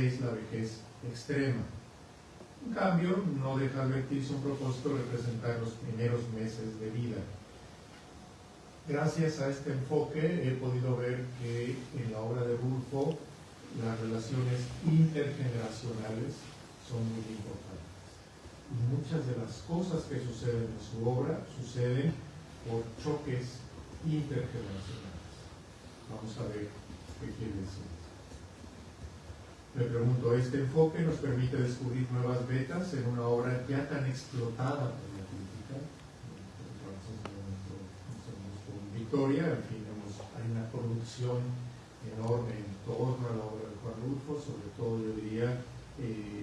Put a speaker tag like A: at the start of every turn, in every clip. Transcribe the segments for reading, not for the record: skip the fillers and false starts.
A: 6 la vejez extrema. En cambio, no deja advertirse un propósito de representar los primeros meses de vida. Gracias a este enfoque he podido ver que en la obra de Rulfo las relaciones intergeneracionales son muy importantes. Y muchas de las cosas que suceden en su obra suceden por choques intergeneracionales. Vamos a ver qué quiere decir. Me pregunto, ¿este enfoque nos permite descubrir nuevas vetas en una obra ya tan explotada por la crítica? Con Victoria, en fin, hay una producción enorme en torno a la obra de Juan Rulfo, sobre todo yo diría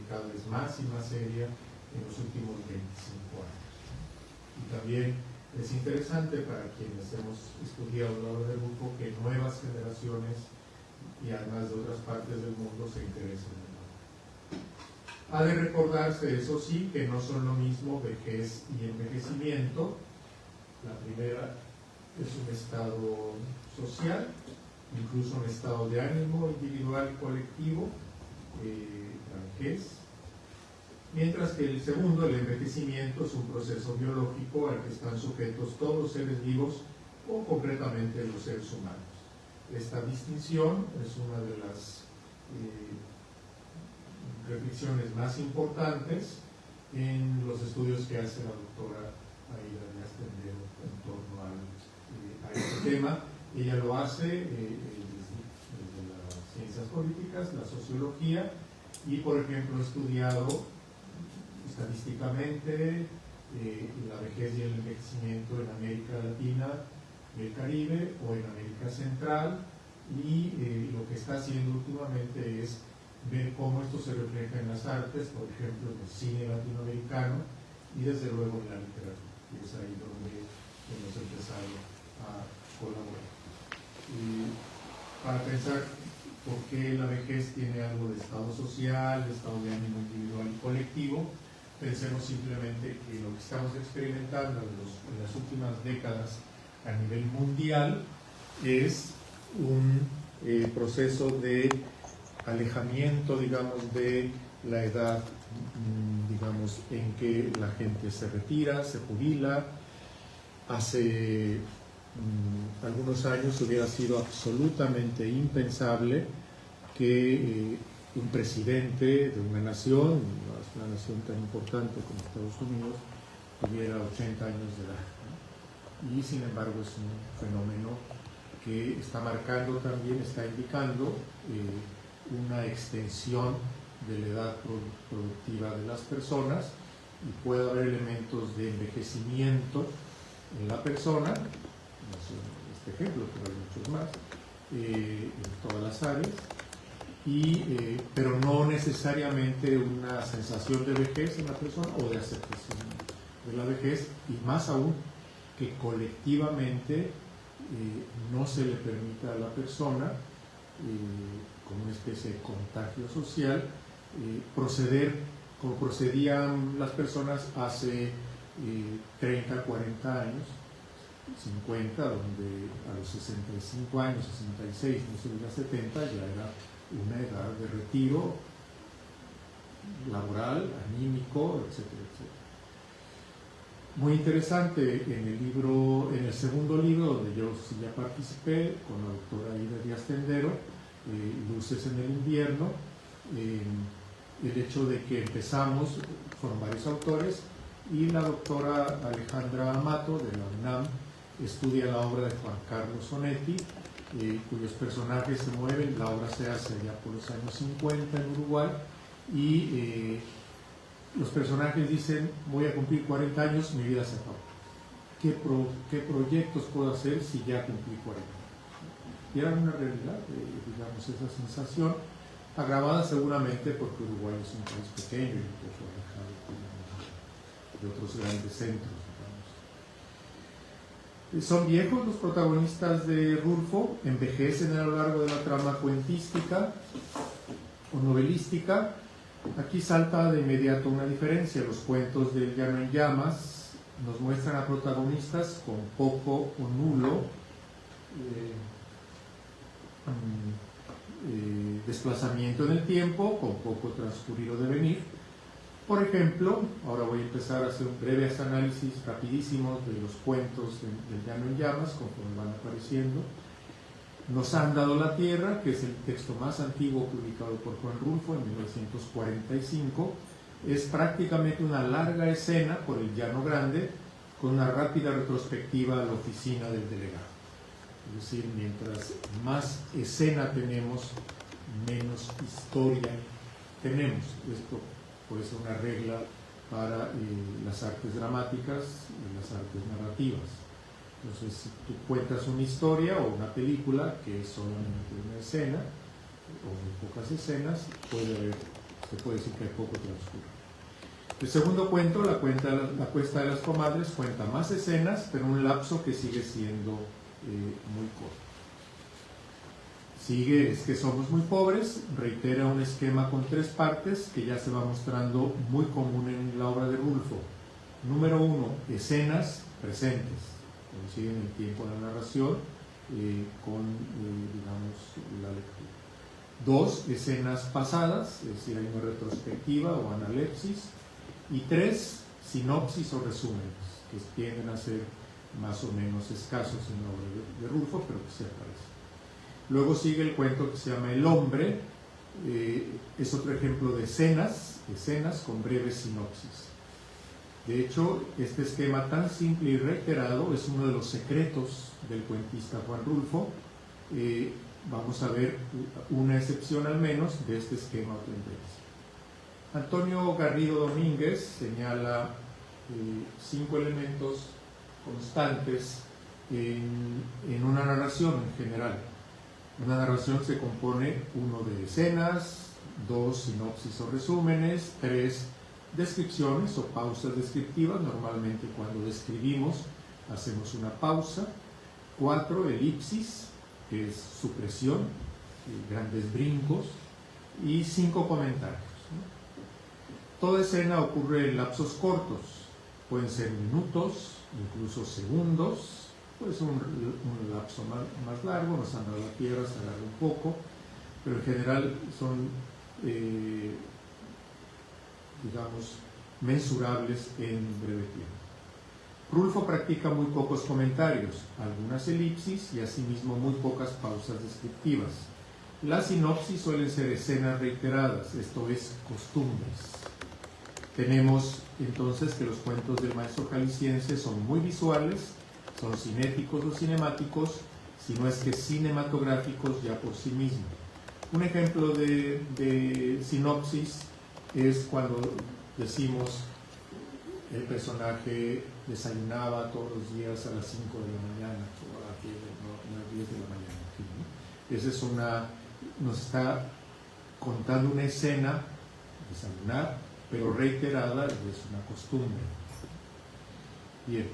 A: cada vez más y más seria en los últimos 25 años. Y también es interesante para quienes hemos estudiado la obra de Rulfo que nuevas generaciones y además de otras partes del mundo se interesen en la obra. Ha de recordarse, eso sí, que no son lo mismo vejez y envejecimiento. La primera es un estado social, incluso un estado de ánimo individual y colectivo, la vejez, mientras que el segundo, el envejecimiento, es un proceso biológico al que están sujetos todos los seres vivos o concretamente los seres humanos. Esta distinción es una de las reflexiones más importantes en los estudios que hace la doctora Aida Díaz Tendero en torno a este tema. Ella lo hace desde las ciencias políticas, la sociología, y por ejemplo ha estudiado estadísticamente la vejez y el envejecimiento en América Latina, el Caribe o en América Central, y lo que está haciendo últimamente es ver cómo esto se refleja en las artes, por ejemplo en el cine latinoamericano y desde luego en la literatura, y es ahí donde hemos empezado a colaborar. Y para pensar por qué la vejez tiene algo de estado social, de estado de ánimo individual y colectivo, pensemos simplemente que lo que estamos experimentando en las últimas décadas a nivel mundial es un proceso de alejamiento, digamos, de la edad, digamos, en que la gente se retira, se jubila. Hace algunos años hubiera sido absolutamente impensable que un presidente de una nación tan importante como Estados Unidos, tuviera 80 años de edad, ¿no? Y sin embargo es un fenómeno que está marcando también, está indicando una extensión de la edad productiva de las personas, y puede haber elementos de envejecimiento en la persona, no sé, este ejemplo, pero hay muchos más, en todas las áreas, pero no necesariamente una sensación de vejez en la persona o de aceptación de la vejez, y más aún que colectivamente no se le permita a la persona, como una especie de contagio social, proceder como procedían las personas hace 30, 40 años, 50, donde a los 65 años, 66, no se llega a 70, ya era una edad de retiro laboral, anímico, etcétera, etcétera. Muy interesante en el segundo libro, donde yo sí ya participé con la doctora Aida Díaz Tendero, Luces en el invierno, el hecho de que empezamos, fueron varios autores, y la doctora Alejandra Amato de la UNAM estudia la obra de Juan Carlos Onetti, cuyos personajes se mueven. La obra se hace ya por los años 50 en Uruguay, y los personajes dicen: voy a cumplir 40 años, mi vida se acabó. ¿Qué proyectos puedo hacer si ya cumplí 40 años? Y era una realidad, digamos, esa sensación, agravada seguramente porque Uruguay es un país pequeño y un poco alejado de otros grandes centros, digamos. Son viejos los protagonistas de Rulfo, envejecen a lo largo de la trama cuentística o novelística. Aquí salta de inmediato una diferencia. Los cuentos del Llano en Llamas nos muestran a protagonistas con poco o nulo desplazamiento en el tiempo, con poco transcurrir o devenir. Por ejemplo, ahora voy a empezar a hacer un breve análisis rapidísimo de los cuentos del Llano en Llamas, conforme van apareciendo. Nos han dado la tierra, que es el texto más antiguo publicado por Juan Rulfo en 1945. Es prácticamente una larga escena por el Llano Grande, con una rápida retrospectiva a la oficina del delegado. Es decir, mientras más escena tenemos, menos historia tenemos. Esto puede ser una regla para las artes dramáticas y las artes narrativas. Entonces, si tú cuentas una historia o una película que es solamente una escena, o muy pocas escenas, se puede decir que hay poco transcurso. El segundo cuento, la Cuesta de las Comadres, cuenta más escenas, pero un lapso que sigue siendo muy corto. Sigue Es que somos muy pobres, reitera un esquema con 3 partes que ya se va mostrando muy común en la obra de Rulfo. Número 1, escenas presentes, coinciden el tiempo de la narración con, digamos, la lectura. 2, escenas pasadas, es decir, hay una retrospectiva o analepsis. Y 3, sinopsis o resúmenes, que tienden a ser más o menos escasos en la obra de Rulfo, pero que se aparecen. Luego sigue el cuento que se llama El Hombre, es otro ejemplo de escenas con breves sinopsis. De hecho, este esquema tan simple y reiterado es uno de los secretos del cuentista Juan Rulfo. Vamos a ver una excepción al menos de este esquema o tendencia. Antonio Garrido Domínguez señala 5 elementos constantes en una narración en general. Una narración se compone 1 de escenas, 2 sinopsis o resúmenes, 3 descripciones o pausas descriptivas. Normalmente cuando describimos hacemos una pausa. 4 elipsis, que es supresión, grandes brincos, y 5 comentarios. Toda escena ocurre en lapsos cortos, pueden ser minutos, incluso segundos, puede ser un lapso más largo, nos han dado la tierra, se alarga un poco, pero en general son, digamos, mensurables en breve tiempo. Rulfo practica muy pocos comentarios, algunas elipsis y asimismo muy pocas pausas descriptivas. Las sinopsis suelen ser escenas reiteradas, esto es, costumbres. Tenemos entonces que los cuentos del maestro jalisciense son muy visuales, son cinéticos o cinemáticos, si no es que cinematográficos ya por sí mismos. Un ejemplo de sinopsis es cuando decimos el personaje desayunaba todos los días a las 5 de la mañana o a las 10 de la mañana. ¿No? Esa es nos está contando una escena, desayunar, pero reiterada, es una costumbre. Bien,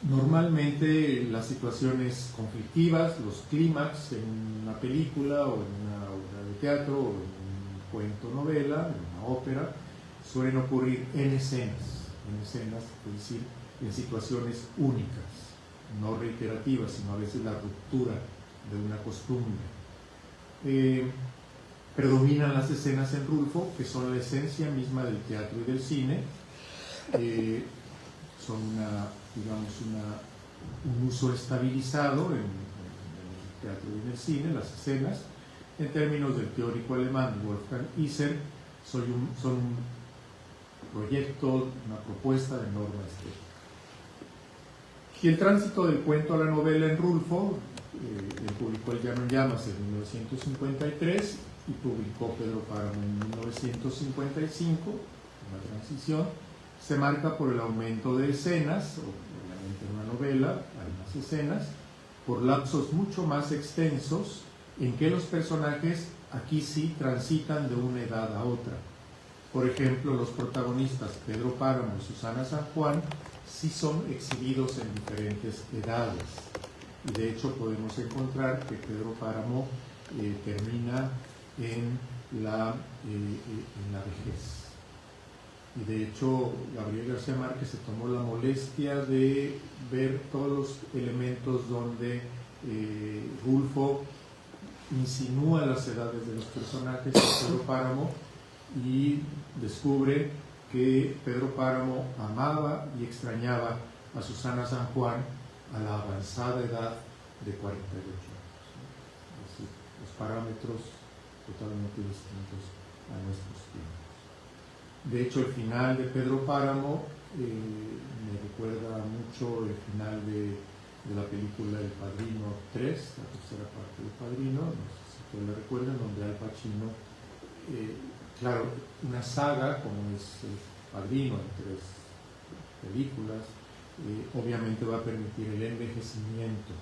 A: normalmente las situaciones conflictivas, los clímax en una película o en una obra de teatro o en un cuento novela, en una ópera, suelen ocurrir en escenas, es decir, en situaciones únicas, no reiterativas, sino a veces la ruptura de una costumbre. Predominan las escenas en Rulfo, que son la esencia misma del teatro y del cine. Son un uso estabilizado en el teatro y en el cine, las escenas. En términos del teórico alemán Wolfgang Iser, son un proyecto, una propuesta de norma estética. Y el tránsito del cuento a la novela en Rulfo, él publicó El Llano en Llamas en 1953 y publicó Pedro Páramo en 1955, una transición, se marca por el aumento de escenas, obviamente en una novela hay más escenas, por lapsos mucho más extensos en que los personajes aquí sí transitan de una edad a otra. Por ejemplo, los protagonistas Pedro Páramo y Susana San Juan sí son exhibidos en diferentes edades. Y de hecho podemos encontrar que Pedro Páramo termina en la vejez. Y de hecho Gabriel García Márquez se tomó la molestia de ver todos los elementos donde Rulfo insinúa las edades de los personajes a Pedro Páramo y descubre que Pedro Páramo amaba y extrañaba a Susana San Juan a la avanzada edad de 48 años. Es decir, los parámetros totalmente distintos a nuestros tiempos. De hecho, el final de Pedro Páramo me recuerda mucho el final de la película El Padrino 3, la tercera parte del Padrino, no sé si ustedes la recuerdan, donde Al Pacino, claro, una saga como es El Padrino en 3 películas, obviamente va a permitir el envejecimiento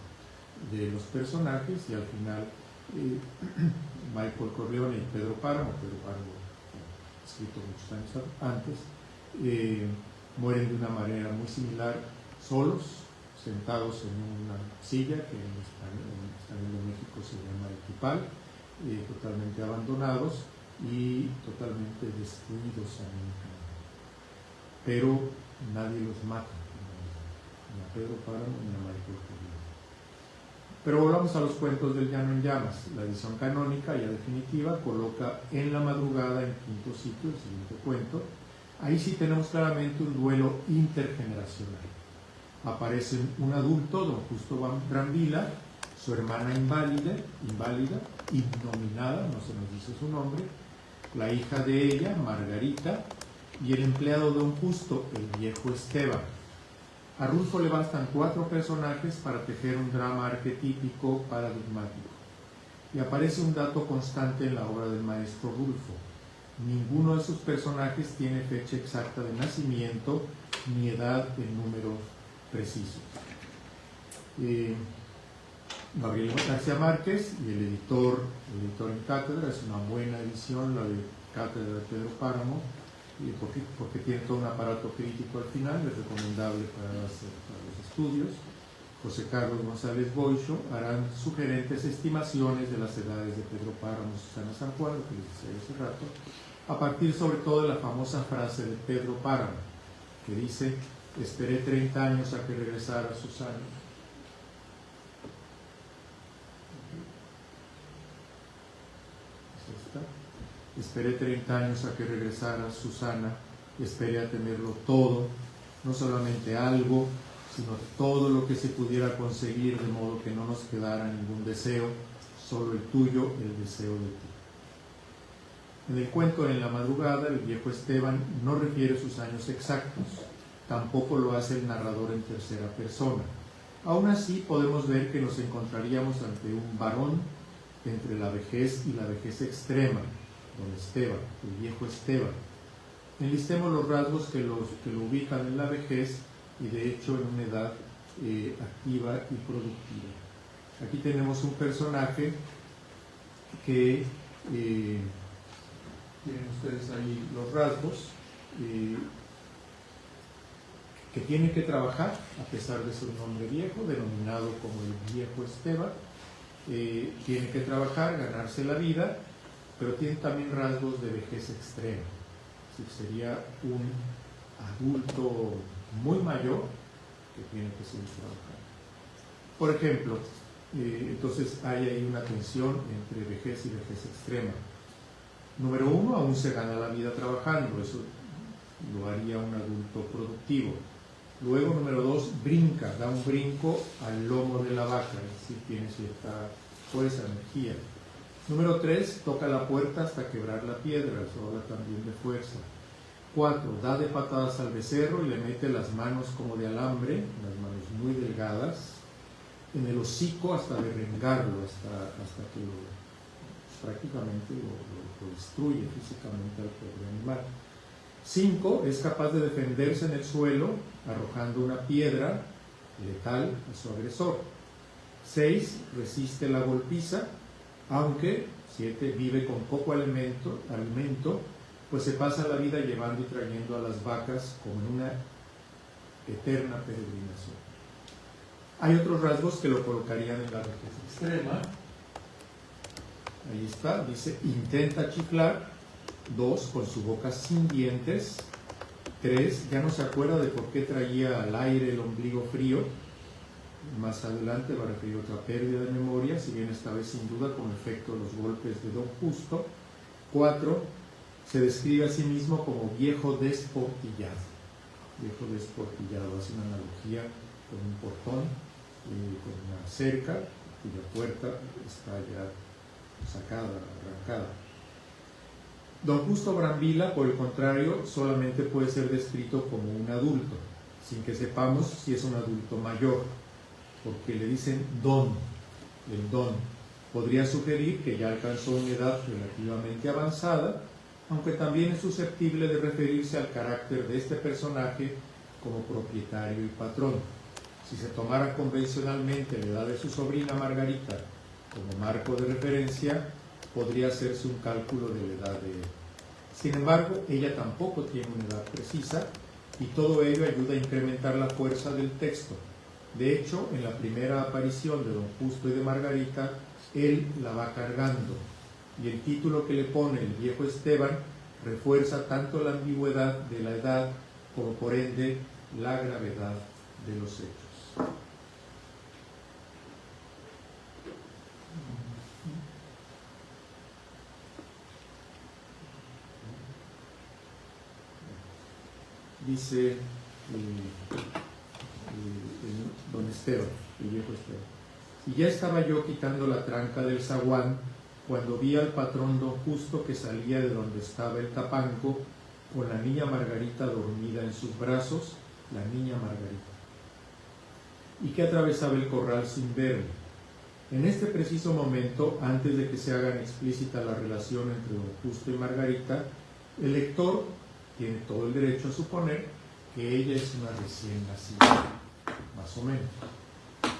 A: de los personajes y al final Michael Corleone y Pedro Páramo, escrito muchos años antes, mueren de una manera muy similar, solos, sentados en una silla que en español de México se llama equipal, totalmente abandonados y totalmente destruidos anímicamente. Pero nadie los mata, ni a Pedro Páramo ni a Michael Corleone. Pero volvamos a los cuentos del Llano en Llamas. La edición canónica, ya definitiva, coloca En la madrugada, en quinto sitio, el siguiente cuento. Ahí sí tenemos claramente un duelo intergeneracional. Aparecen un adulto, don Justo Brambila, su hermana inválida, innominada, no se nos dice su nombre, la hija de ella, Margarita, y el empleado de don Justo, el viejo Esteban. A Rulfo le bastan 4 personajes para tejer un drama arquetípico paradigmático. Y aparece un dato constante en la obra del maestro Rulfo. Ninguno de sus personajes tiene fecha exacta de nacimiento ni edad en números precisos. Gabriel García Márquez y el editor en cátedra, es una buena edición la de Cátedra de Pedro Páramo, porque tiene todo un aparato crítico al final, es recomendable para los estudios. José Carlos González Boixo harán sugerentes estimaciones de las edades de Pedro Páramo y Susana San Juan, lo que les decía hace rato, a partir sobre todo de la famosa frase de Pedro Páramo, que dice: esperé 30 años a que regresara Susana. Esperé 30 años a que regresara Susana, esperé a tenerlo todo, no solamente algo, sino todo lo que se pudiera conseguir, de modo que no nos quedara ningún deseo, solo el tuyo, el deseo de ti. En el cuento En la madrugada, el viejo Esteban no refiere sus años exactos, tampoco lo hace el narrador en tercera persona. Aún así, podemos ver que nos encontraríamos ante un varón entre la vejez y la vejez extrema, don Esteban, el viejo Esteban. Enlistemos los rasgos que lo ubican en la vejez y de hecho en una edad activa y productiva. Aquí tenemos un personaje que tienen ustedes ahí los rasgos, que tiene que trabajar a pesar de ser un hombre viejo, denominado como el viejo Esteban. Tiene que trabajar, ganarse la vida, pero tiene también rasgos de vejez extrema. Es decir, sería un adulto muy mayor que tiene que seguir trabajando. Por ejemplo, entonces hay ahí una tensión entre vejez y vejez extrema. Número 1, aún se gana la vida trabajando, eso lo haría un adulto productivo. Luego, número 2, brinca, da un brinco al lomo de la vaca, es decir, tiene cierta fuerza, energía. Número 3, toca la puerta hasta quebrar la piedra, eso habla también de fuerza. 4, da de patadas al becerro y le mete las manos como de alambre, las manos muy delgadas, en el hocico hasta derrengarlo, hasta que prácticamente lo destruye físicamente al pobre animal. 5, es capaz de defenderse en el suelo arrojando una piedra letal a su agresor. 6, resiste la golpiza, aunque 7, vive con poco alimento, pues se pasa la vida llevando y trayendo a las vacas como en una eterna peregrinación. Hay otros rasgos que lo colocarían en la vejez extrema. Ahí está, dice: intenta chiflar. 2, con su boca sin dientes. 3, ya no se acuerda de por qué traía al aire el ombligo frío. Más adelante va a referir otra pérdida de memoria, si bien esta vez sin duda con efecto de los golpes de don Justo. 4. Se describe a sí mismo como viejo desportillado. Viejo desportillado, hace una analogía con un portón, con una cerca, cuya puerta está ya sacada, arrancada. Don Justo Brambila, por el contrario, solamente puede ser descrito como un adulto, sin que sepamos si es un adulto mayor, porque le dicen don. El don podría sugerir que ya alcanzó una edad relativamente avanzada, aunque también es susceptible de referirse al carácter de este personaje como propietario y patrón. Si se tomara convencionalmente la edad de su sobrina Margarita como marco de referencia, podría hacerse un cálculo de la edad de él. Sin embargo, ella tampoco tiene una edad precisa y todo ello ayuda a incrementar la fuerza del texto. De hecho, en la primera aparición de don Justo y de Margarita, él la va cargando y el título que le pone el viejo Esteban refuerza tanto la ambigüedad de la edad como por ende la gravedad de los hechos. Dice don Esteban, el viejo Esteban: y ya estaba yo quitando la tranca del zaguán cuando vi al patrón don Justo que salía de donde estaba el tapanco con la niña Margarita dormida en sus brazos, la niña Margarita, y que atravesaba el corral sin verme. En este preciso momento, antes de que se hagan explícita la relación entre don Justo y Margarita, el lector tiene todo el derecho a suponer que ella es una recién nacida, más o menos,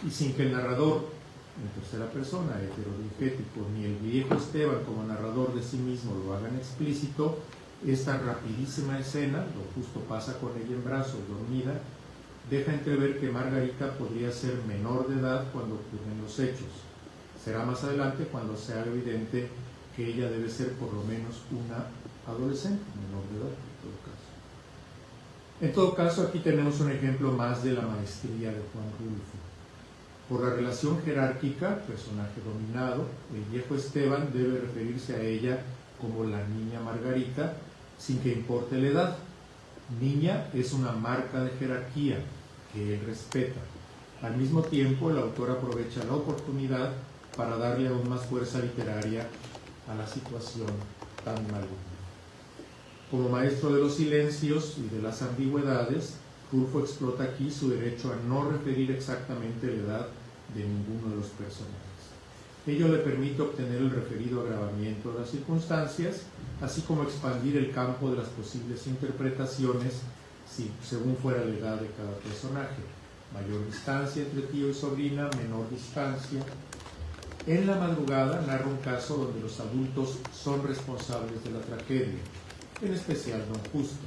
A: y sin que el narrador, en tercera persona, heterodigético, ni el viejo Esteban como narrador de sí mismo lo hagan explícito, esta rapidísima escena, don Justo pasa con ella en brazos, dormida, deja entrever que Margarita podría ser menor de edad cuando ocurren los hechos. Será más adelante cuando sea evidente que ella debe ser por lo menos una adolescente, menor de edad, en todo caso. En todo caso, aquí tenemos un ejemplo más de la maestría de Juan Rulfo. Por la relación jerárquica, personaje dominado, el viejo Esteban debe referirse a ella como la niña Margarita, sin que importe la edad. Niña es una marca de jerarquía que él respeta. Al mismo tiempo, el autor aprovecha la oportunidad para darle aún más fuerza literaria a la situación tan maligna. Como maestro de los silencios y de las ambigüedades, Rulfo explota aquí su derecho a no referir exactamente la edad de ninguno de los personajes. Ello le permite obtener el referido agravamiento de las circunstancias, así como expandir el campo de las posibles interpretaciones según fuera la edad de cada personaje. Mayor distancia entre tío y sobrina, menor distancia. En la madrugada narra un caso donde los adultos son responsables de la tragedia, en especial don Justo.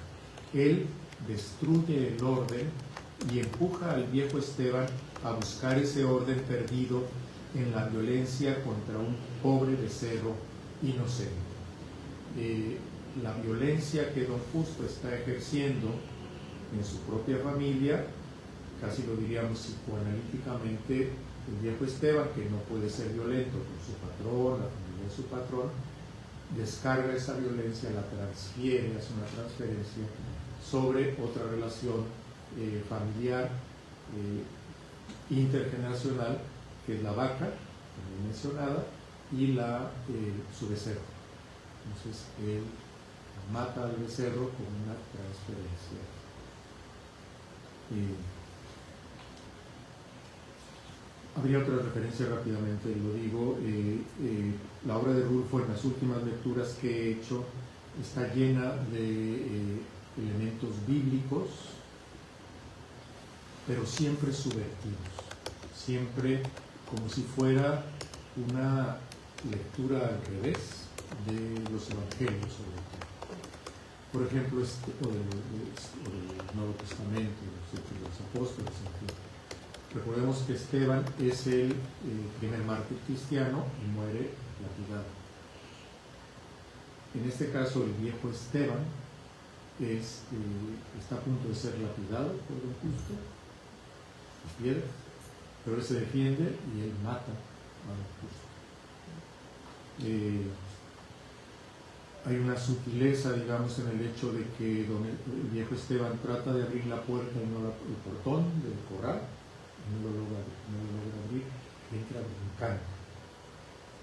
A: Él destruye el orden y empuja al viejo Esteban a buscar ese orden perdido en la violencia contra un pobre becerro inocente. La violencia que don Justo está ejerciendo en su propia familia, casi lo diríamos psicoanalíticamente, el viejo Esteban, que no puede ser violento con su patrón, la familia de su patrón, descarga esa violencia, la transfiere, hace una transferencia sobre otra relación familiar, intergeneracional, que es la vaca, también mencionada, y su becerro. Entonces él mata al becerro con una transferencia. Habría otra referencia rápidamente, lo digo. La obra de Rulfo, en las últimas lecturas que he hecho, está llena de elementos bíblicos, pero siempre subvertidos, siempre como si fuera una lectura al revés de los evangelios, sobre todo. Por ejemplo, o del Nuevo Testamento, de los apóstoles, en fin. Recordemos que Esteban es el primer mártir cristiano y muere lapidado. En este caso, el viejo Esteban está a punto de ser lapidado por don Justo, de piedra, pero él se defiende y él mata a don Justo. Hay una sutileza, digamos, en el hecho de que el viejo Esteban trata de abrir la puerta y no el portón del corral, y no lo logra abrir, y entra brincando.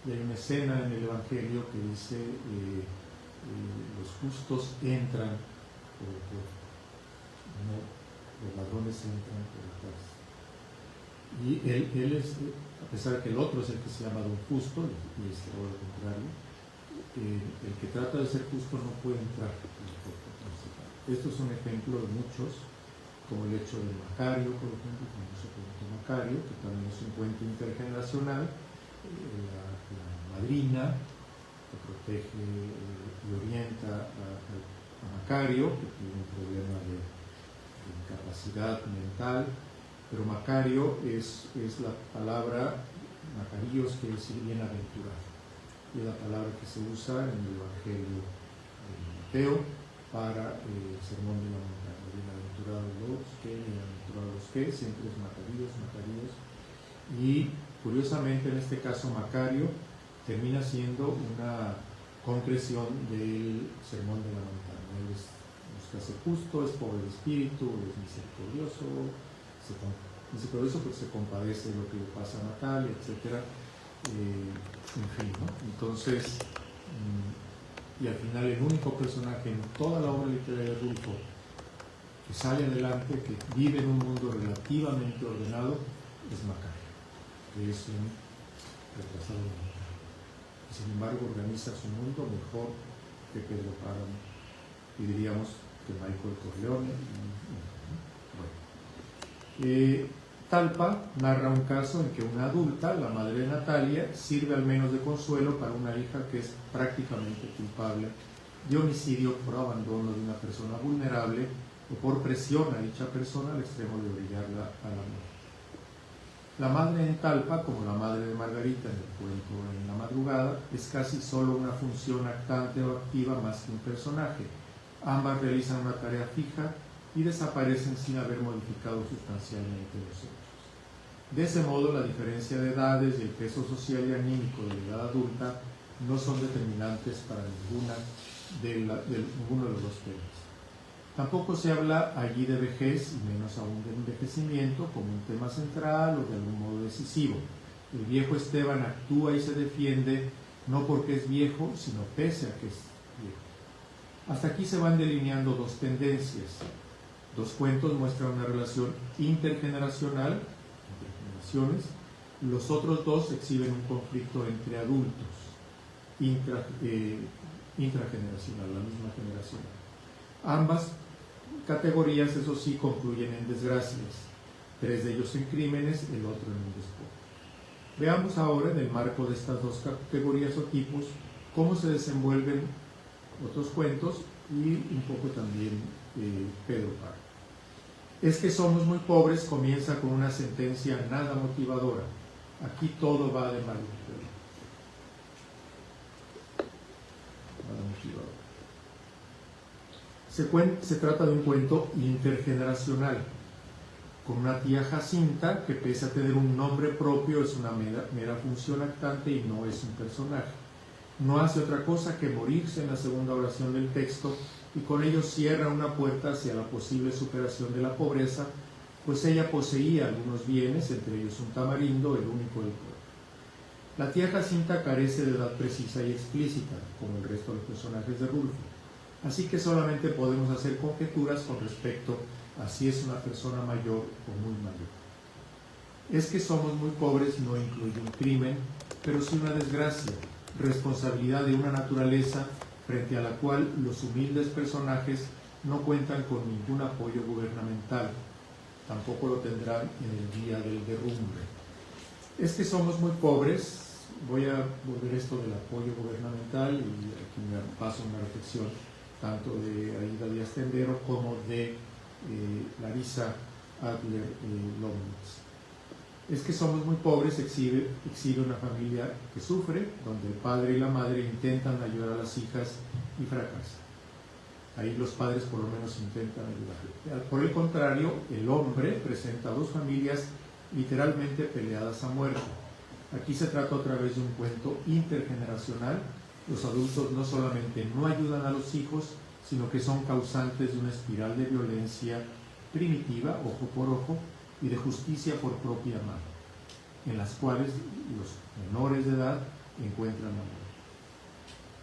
A: Y hay una escena en el Evangelio que dice los justos entran por el puerto, no, los ladrones entran por detrás. Y él es, a pesar de que el otro es el que se llama don Justo, y es todo lo contrario, el que trata de ser justo no puede entrar por el puerto principal. Esto es un ejemplo de muchos, como el hecho del Macario, por ejemplo, cuando se cuenta Macario, que también es un cuento intergeneracional, la madrina que protege y orienta a Macario, que tiene un problema de incapacidad mental, pero Macario es la palabra, Macarios quiere decir bienaventurado, y es la palabra que se usa en el Evangelio de Mateo para el sermón de la montaña. Bienaventurados los que, siempre es Macarios, y curiosamente en este caso Macario termina siendo una concreción del sermón de la montaña. Él busca ser justo, es pobre de espíritu, es misericordioso, pero se compadece de lo que le pasa a Natalia, etc. En fin, ¿no? Entonces, y al final el único personaje en toda la obra literaria de Rulfo que sale adelante, que vive en un mundo relativamente ordenado, es Macario, que es un retrasado mental. Sin embargo, organiza su mundo mejor que Pedro Páramo, y diríamos que Michael Corleone. Bueno. Talpa narra un caso en que una adulta, la madre de Natalia, sirve al menos de consuelo para una hija que es prácticamente culpable de homicidio por abandono de una persona vulnerable o por presión a dicha persona al extremo de obligarla a la muerte. La madre en Talpa, como la madre de Margarita en el cuento En la madrugada, es casi solo una función actante o activa más que un personaje. Ambas realizan una tarea fija y desaparecen sin haber modificado sustancialmente los hechos. De ese modo, la diferencia de edades y el peso social y anímico de la edad adulta no son determinantes para ninguno de los dos temas. Tampoco se habla allí de vejez, y menos aún de envejecimiento, como un tema central o de algún modo decisivo. El viejo Esteban actúa y se defiende no porque es viejo, sino pese a que es viejo. Hasta aquí se van delineando dos tendencias. Dos cuentos muestran una relación intergeneracional, entre generaciones. Los otros dos exhiben un conflicto entre adultos, intrageneracional, la misma generación. Ambas categorías, eso sí, concluyen en desgracias. 3 de ellos en crímenes, el otro en un despojo. Veamos ahora, en el marco de estas dos categorías o tipos, cómo se desenvuelven otros cuentos y un poco también Pedro Páramo. Es que somos muy pobres comienza con una sentencia nada motivadora. Aquí todo va de mal. Se trata de un cuento intergeneracional, con una tía Jacinta que, pese a tener un nombre propio, es una mera función actante y no es un personaje. No hace otra cosa que morirse en la segunda oración del texto, y con ello cierra una puerta hacia la posible superación de la pobreza, pues ella poseía algunos bienes, entre ellos un tamarindo, el único del pueblo. La tía Jacinta carece de edad precisa y explícita, como el resto de los personajes de Rulfo, así que solamente podemos hacer conjeturas con respecto a si es una persona mayor o muy mayor. Es que somos muy pobres no incluye un crimen, pero sí una desgracia, responsabilidad de una naturaleza frente a la cual los humildes personajes no cuentan con ningún apoyo gubernamental, tampoco lo tendrán en el día del derrumbe. Es que somos muy pobres, voy a volver esto del apoyo gubernamental y aquí me paso una reflexión tanto de Aida Díaz Tendero como de Larissa Adler Lomnitz. Es que somos muy pobres exhibe una familia que sufre, donde el padre y la madre intentan ayudar a las hijas y fracasan. Ahí los padres por lo menos intentan ayudar. Por el contrario, el hombre presenta dos familias literalmente peleadas a muerte. Aquí se trata otra vez de un cuento intergeneracional. Los adultos no solamente no ayudan a los hijos, sino que son causantes de una espiral de violencia primitiva, ojo por ojo, y de justicia por propia mano, en las cuales los menores de edad encuentran amor.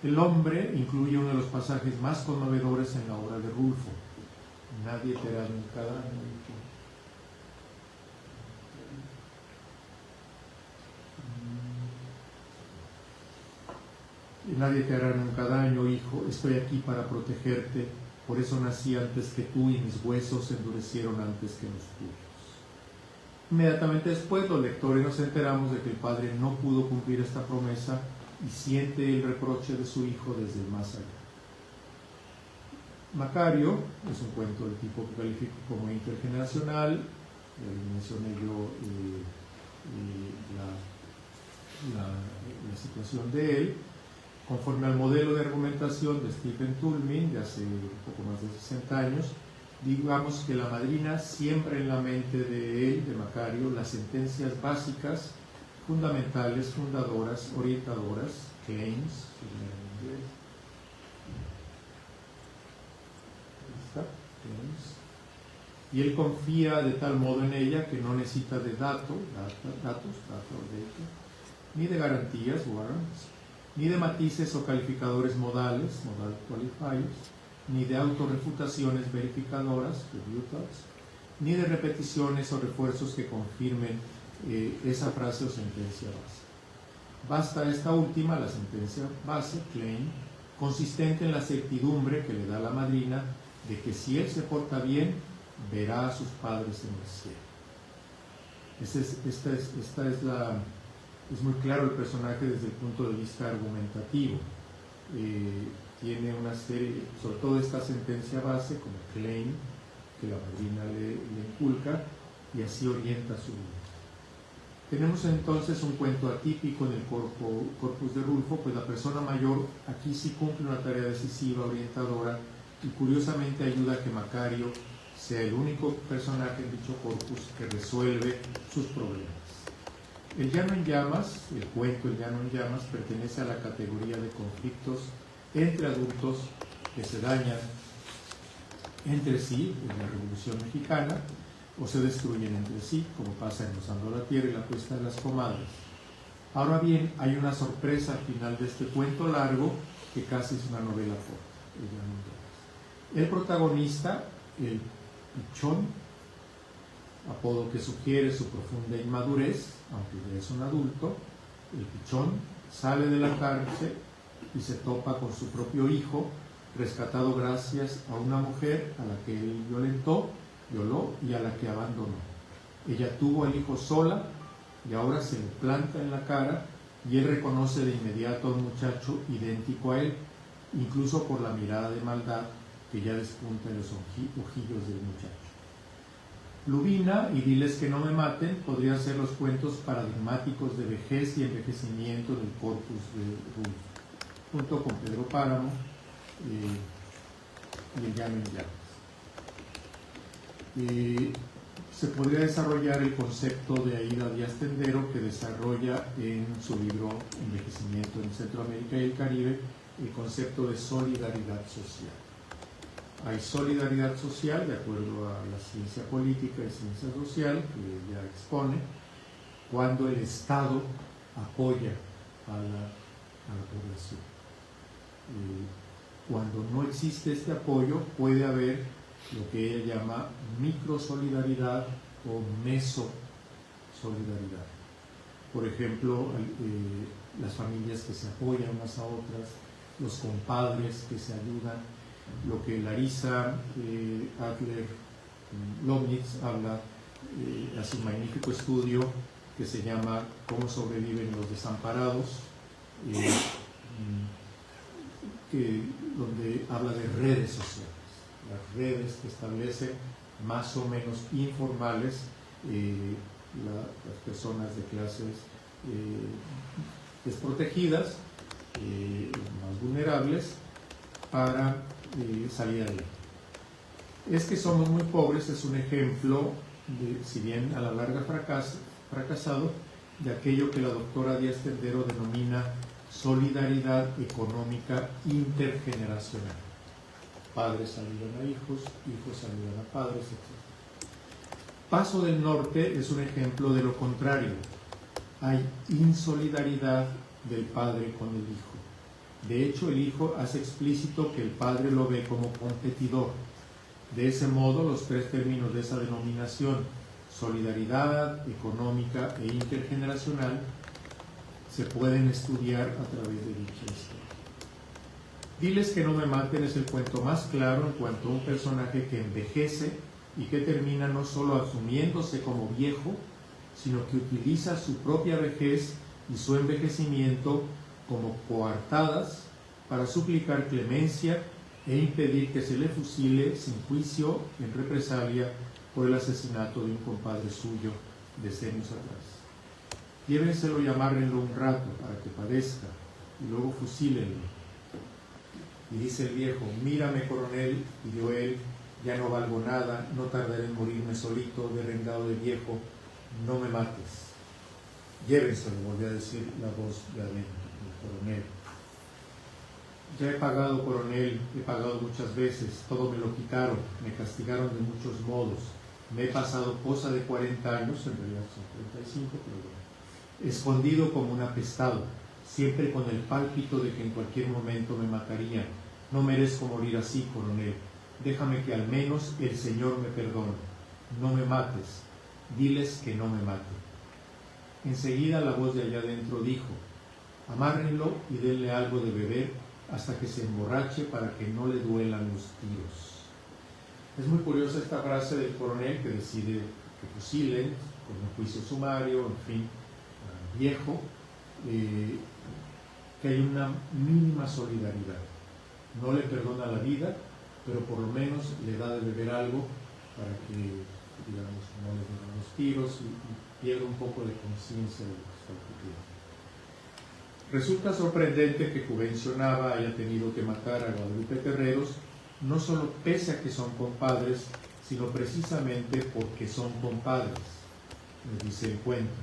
A: El hombre incluye uno de los pasajes más conmovedores en la obra de Rulfo. Nadie te hará nunca daño, hijo. Nadie te hará nunca daño, hijo. Estoy aquí para protegerte. Por eso nací antes que tú y mis huesos se endurecieron antes que los tuyos. Inmediatamente después, los lectores nos enteramos de que el padre no pudo cumplir esta promesa y siente el reproche de su hijo desde el más allá. Macario es un cuento de tipo que califico como intergeneracional. Mencioné yo la situación de él. Conforme al modelo de argumentación de Stephen Toulmin de hace un poco más de 60 años, digamos que la madrina siembra en la mente de él, de Macario, las sentencias básicas, fundamentales, fundadoras, orientadoras, claims, en inglés. Y él confía de tal modo en ella que no necesita de datos, ni de garantías, warrants, ni de matices o calificadores modales, modal qualifiers, ni de autorrefutaciones verificadoras, rebutals, ni de repeticiones o refuerzos que confirmen esa frase o sentencia base. Basta esta última, la sentencia base, claim, consistente en la certidumbre que le da la madrina de que si él se porta bien, verá a sus padres en el cielo. Es muy claro el personaje desde el punto de vista argumentativo. Tiene una serie, sobre todo esta sentencia base, como claim, que la madrina le inculca, y así orienta su vida. Tenemos entonces un cuento atípico en el corpus de Rulfo, pues la persona mayor aquí sí cumple una tarea decisiva, orientadora, y curiosamente ayuda a que Macario sea el único personaje en dicho corpus que resuelve sus problemas. El llano en llamas, el cuento El llano en llamas, pertenece a la categoría de conflictos entre adultos que se dañan entre sí en la Revolución Mexicana o se destruyen entre sí, como pasa en Rozando la Tierra y la Cuesta de las Comadres. Ahora bien, hay una sorpresa al final de este cuento largo que casi es una novela corta, El llano en llamas. El protagonista, el pichón, apodo que sugiere su profunda inmadurez, aunque ya es un adulto, el pichón sale de la cárcel y se topa con su propio hijo, rescatado gracias a una mujer a la que él violó y a la que abandonó. Ella tuvo al hijo sola y ahora se le planta en la cara y él reconoce de inmediato a un muchacho idéntico a él, incluso por la mirada de maldad que ya despunta en los ojillos del muchacho. Lubina y Diles que no me maten podrían ser los cuentos paradigmáticos de vejez y envejecimiento del corpus de Rulfo, junto con Pedro Páramo y El llano en llamas. Se podría desarrollar el concepto de Aída Díaz Tendero, que desarrolla en su libro Envejecimiento en Centroamérica y el Caribe el concepto de solidaridad social. Hay solidaridad social, de acuerdo a la ciencia política y ciencia social, que ella expone, cuando el Estado apoya a la población. Cuando no existe este apoyo, puede haber lo que ella llama microsolidaridad o mesosolidaridad. Por ejemplo, las familias que se apoyan unas a otras, los compadres que se ayudan, lo que Larissa Adler Lobnitz habla, hace un magnífico estudio que se llama Cómo sobreviven los desamparados, donde habla de redes sociales, las redes que establecen más o menos informales las personas de clases desprotegidas, más vulnerables, para salir adelante. Es que somos muy pobres es un ejemplo si bien a la larga fracasado, de aquello que la doctora Díaz Tendero denomina solidaridad económica intergeneracional. Padres ayudan a hijos, hijos ayudan a padres, etc. Paso del Norte es un ejemplo de lo contrario. Hay insolidaridad del padre con el hijo. De hecho, el hijo hace explícito que el padre lo ve como competidor. De ese modo, los tres términos de esa denominación, solidaridad económica e intergeneracional, se pueden estudiar a través de dicha historia. Diles que no me maten es el cuento más claro en cuanto a un personaje que envejece y que termina no solo asumiéndose como viejo, sino que utiliza su propia vejez y su envejecimiento como coartadas para suplicar clemencia e impedir que se le fusile sin juicio en represalia por el asesinato de un compadre suyo decenios atrás. Llévenselo y amárrenlo un rato para que padezca y luego fusílenlo. Y dice el viejo: mírame, coronel, pidió él, ya no valgo nada, no tardaré en morirme solito, derrengado de viejo, no me mates. Llévenselo, volvió a decir la voz de adentro, el coronel. Ya he pagado, coronel, he pagado muchas veces, todo me lo quitaron, me castigaron de muchos modos, me he pasado cosa de 40 años, en realidad son 35, pero bueno, escondido como un apestado, siempre con el pálpito de que en cualquier momento me matarían. No merezco morir así, coronel, déjame que al menos el Señor me perdone. No me mates, diles que no me maten. Enseguida la voz de allá adentro dijo: amárrenlo y denle algo de beber hasta que se emborrache para que no le duelan los tiros. Es muy curiosa esta frase del coronel que decide que fusilen con un juicio sumario, en fin, viejo, que hay una mínima solidaridad. No le perdona la vida, pero por lo menos le da de beber algo para que, digamos, no le den los tiros y pierda un poco de conciencia de lo que está ocurriendo. Resulta sorprendente que Juvencio Nava haya tenido que matar a Guadalupe Terreros, no solo pese a que son compadres, sino precisamente porque son compadres. Nos dice el cuento: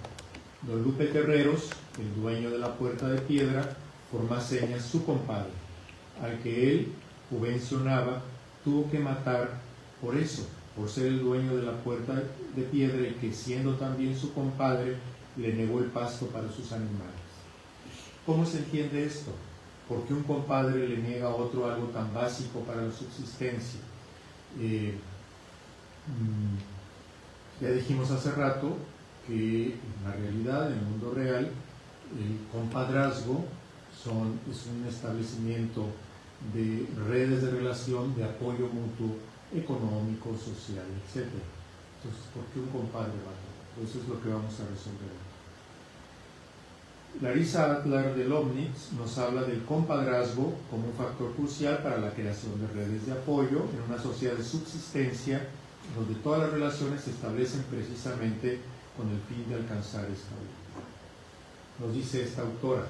A: don Lupe Terreros, el dueño de la Puerta de Piedra, por más señas su compadre, al que él, Juvencio Nava, tuvo que matar por eso, por ser el dueño de la Puerta de Piedra y que, siendo también su compadre, le negó el pasto para sus animales. ¿Cómo se entiende esto? ¿Por qué un compadre le niega a otro algo tan básico para la subsistencia? Ya dijimos hace rato que en la realidad, en el mundo real, el compadrazgo es un establecimiento de redes de relación, de apoyo mutuo, económico, social, etc. Entonces, ¿por qué un compadre va? Eso es lo que vamos a resolver. Larissa Adler de Lomnitz nos habla del compadrazgo como un factor crucial para la creación de redes de apoyo en una sociedad de subsistencia donde todas las relaciones se establecen precisamente con el fin de alcanzar esta vida. Nos dice esta autora: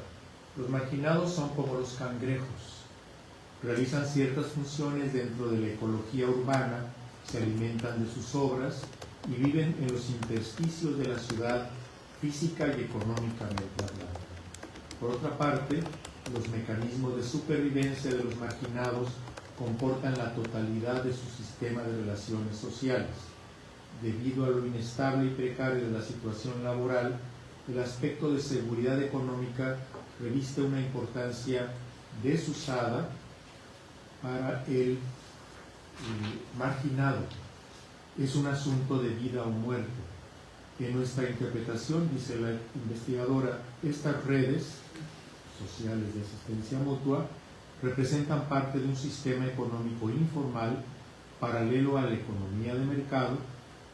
A: los marginados son como los cangrejos, realizan ciertas funciones dentro de la ecología urbana, se alimentan de sus obras y viven en los intersticios de la ciudad física y económicamente hablando. Por otra parte, los mecanismos de supervivencia de los marginados comportan la totalidad de su sistema de relaciones sociales. Debido a lo inestable y precario de la situación laboral, el aspecto de seguridad económica reviste una importancia desusada para el marginado. Es un asunto de vida o muerte. En nuestra interpretación, dice la investigadora, estas redes sociales de asistencia mutua representan parte de un sistema económico informal paralelo a la economía de mercado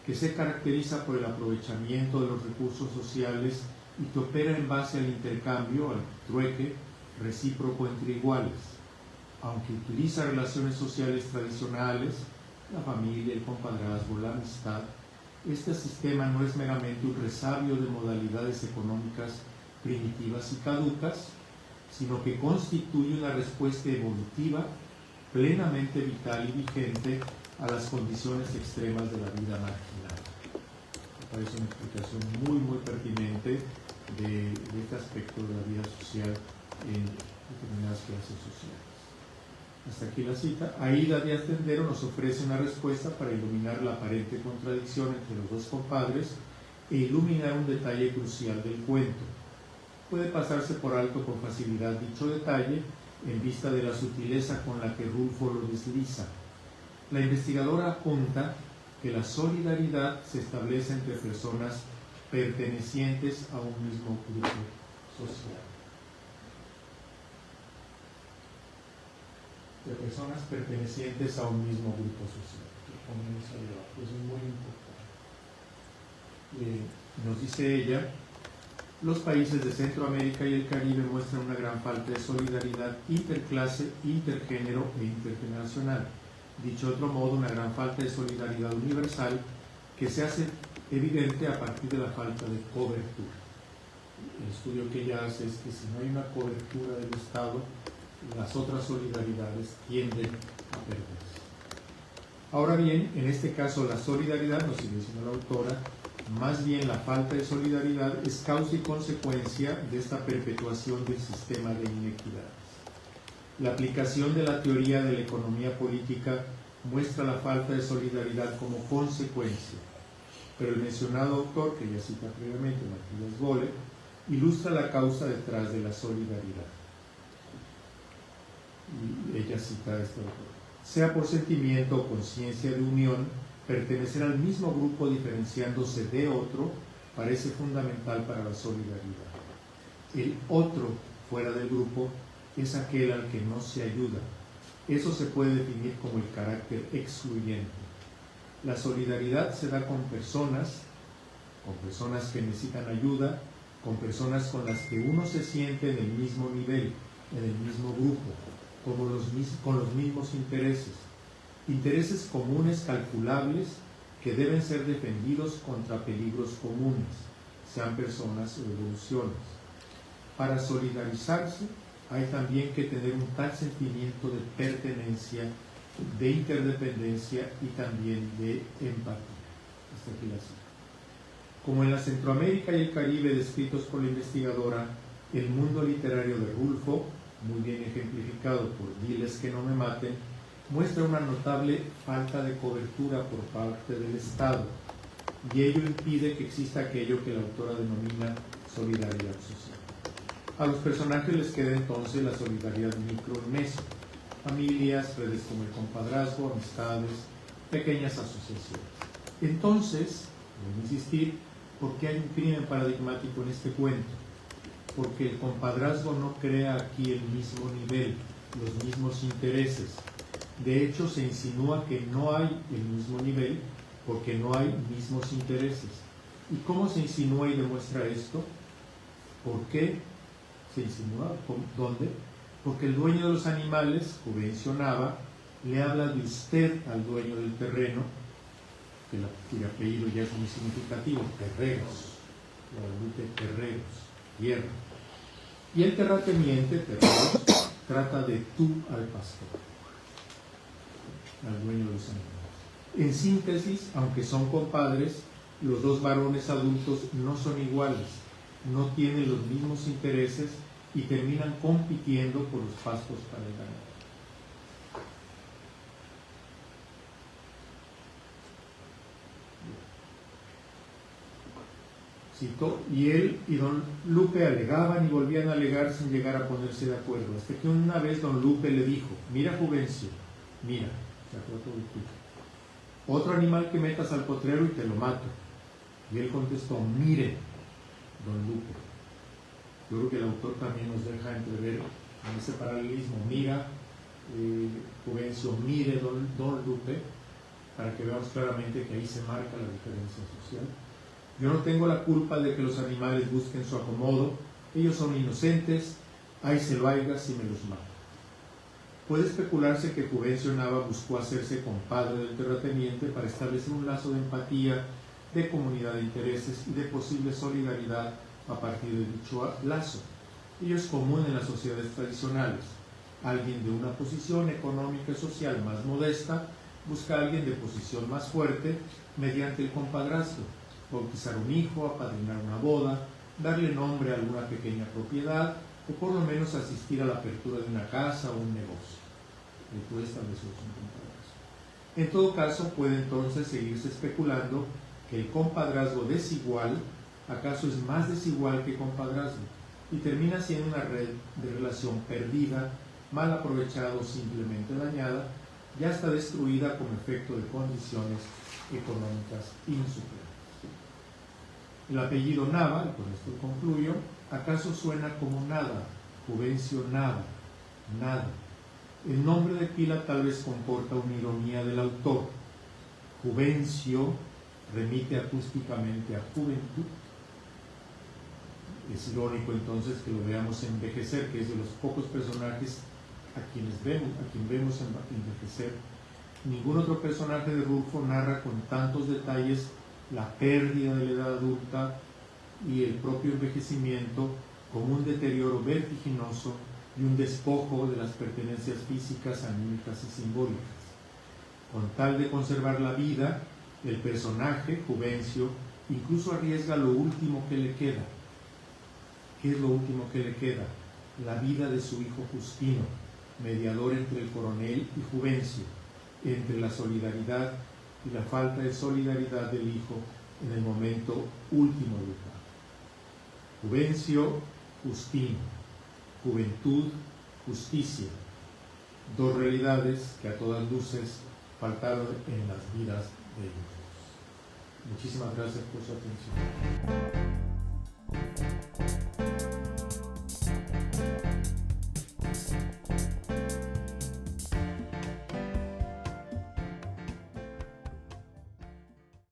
A: que se caracteriza por el aprovechamiento de los recursos sociales y que opera en base al intercambio, al trueque recíproco entre iguales. Aunque utiliza relaciones sociales tradicionales, la familia, el compadrazgo, la amistad, este sistema no es meramente un resabio de modalidades económicas primitivas y caducas, sino que constituye una respuesta evolutiva plenamente vital y vigente a las condiciones extremas de la vida marginal. parece una explicación muy pertinente de este aspecto de la vida social en determinadas clases sociales. Hasta aquí la cita. Aída Díaz Tendero nos ofrece una respuesta para iluminar la aparente contradicción entre los dos compadres e iluminar un detalle crucial del cuento. Puede pasarse por alto con facilidad dicho detalle en vista de la sutileza con la que Rulfo lo desliza. La investigadora apunta que la solidaridad se establece entre personas pertenecientes a un mismo grupo social. De personas pertenecientes a un mismo grupo social. Eso es muy importante. Nos dice ella, los países de Centroamérica y el Caribe muestran una gran falta de solidaridad interclase, intergénero e intergeneracional. Dicho de otro modo, una gran falta de solidaridad universal que se hace evidente a partir de la falta de cobertura. El estudio que ella hace es que si no hay una cobertura del Estado, las otras solidaridades tienden a perderse. Ahora bien, en este caso la solidaridad, nos sigue diciendo la autora, más bien la falta de solidaridad es causa y consecuencia de esta perpetuación del sistema de inequidades. La aplicación de la teoría de la economía política muestra la falta de solidaridad como consecuencia, pero el mencionado autor, que ya cita previamente, Matías Gole, ilustra la causa detrás de la solidaridad. Y ella cita a este autor. Sea por sentimiento o conciencia de unión, pertenecer al mismo grupo diferenciándose de otro parece fundamental para la solidaridad. El otro fuera del grupo es aquel al que no se ayuda. Eso se puede definir como el carácter excluyente. La solidaridad se da con personas que necesitan ayuda, con personas con las que uno se siente en el mismo nivel, en el mismo grupo, con los mismos intereses comunes calculables que deben ser defendidos contra peligros comunes, sean personas o evoluciones. Para solidarizarse hay también que tener un tal sentimiento de pertenencia, de interdependencia y también de empatía. Hasta aquí la cita. Como en la Centroamérica y el Caribe descritos por la investigadora, el mundo literario de Rulfo, muy bien ejemplificado por Diles que no me maten, muestra una notable falta de cobertura por parte del Estado, y ello impide que exista aquello que la autora denomina solidaridad social. A los personajes les queda entonces la solidaridad micro y meso, familias, redes como el compadrazgo, amistades, pequeñas asociaciones. Entonces, voy a insistir, ¿por qué hay un crimen paradigmático en este cuento? Porque el compadrazgo no crea aquí el mismo nivel, los mismos intereses. De hecho, se insinúa que no hay el mismo nivel porque no hay mismos intereses. ¿Y cómo se insinúa y demuestra esto? ¿Por qué se insinúa? ¿Dónde? Porque el dueño de los animales, Juvencio Nava, le habla de usted al dueño del terreno, cuyo apellido ya es muy significativo, Terreros, Guadalupe Terreros, tierra. Y el terrateniente, Terreros, trata de tú al pastor, al dueño de los animales. En síntesis, aunque son compadres, los dos varones adultos no son iguales, no tienen los mismos intereses y terminan compitiendo por los pastos para el ganado. Cito, y él y don Lupe alegaban y volvían a alegar sin llegar a ponerse de acuerdo, hasta que una vez don Lupe le dijo: mira, Juvencio, mira, otro animal que metas al potrero y te lo mato. Y él contestó: mire, don Lupe. Yo creo que el autor también nos deja entrever en ese paralelismo: mira, Juvencio, mire, don Lupe, para que veamos claramente que ahí se marca la diferencia social. Yo no tengo la culpa de que los animales busquen su acomodo, ellos son inocentes, ahí se lo haiga si me los mato. Puede especularse que Juvencio Nava buscó hacerse compadre del terrateniente para establecer un lazo de empatía, de comunidad de intereses y de posible solidaridad a partir de dicho lazo. Ello es común en las sociedades tradicionales. Alguien de una posición económica y social más modesta busca a alguien de posición más fuerte mediante el compadrazgo. bautizar un hijo, apadrinar una boda, darle nombre a alguna pequeña propiedad o por lo menos asistir a la apertura de una casa o un negocio. Le puede establecer un compadrazgo. En todo caso, puede entonces seguirse especulando que el compadrazgo desigual acaso es más desigual que compadrazgo y termina siendo una red de relación perdida, mal aprovechada o simplemente dañada, ya está destruida como efecto de condiciones económicas insuperables. El apellido Nava, y con esto concluyo, acaso suena como nada, Juvencio Nava, nada. El nombre de pila tal vez comporta una ironía del autor. Juvencio remite acústicamente a juventud. Es irónico entonces que lo veamos envejecer, que es de los pocos personajes a quien vemos envejecer. Ningún otro personaje de Rulfo narra con tantos detalles la pérdida de la edad adulta y el propio envejecimiento como un deterioro vertiginoso y un despojo de las pertenencias físicas, anímicas y simbólicas. Con tal de conservar la vida, el personaje, Juvencio, incluso arriesga lo último que le queda. ¿Qué es lo último que le queda? La vida de su hijo Justino, mediador entre el coronel y Juvencio, entre la solidaridad y la falta de solidaridad del hijo en el momento último del padre. Juvencio, Justino, juventud, justicia, dos realidades que a todas luces faltaron en las vidas de ellos. Muchísimas gracias por su atención.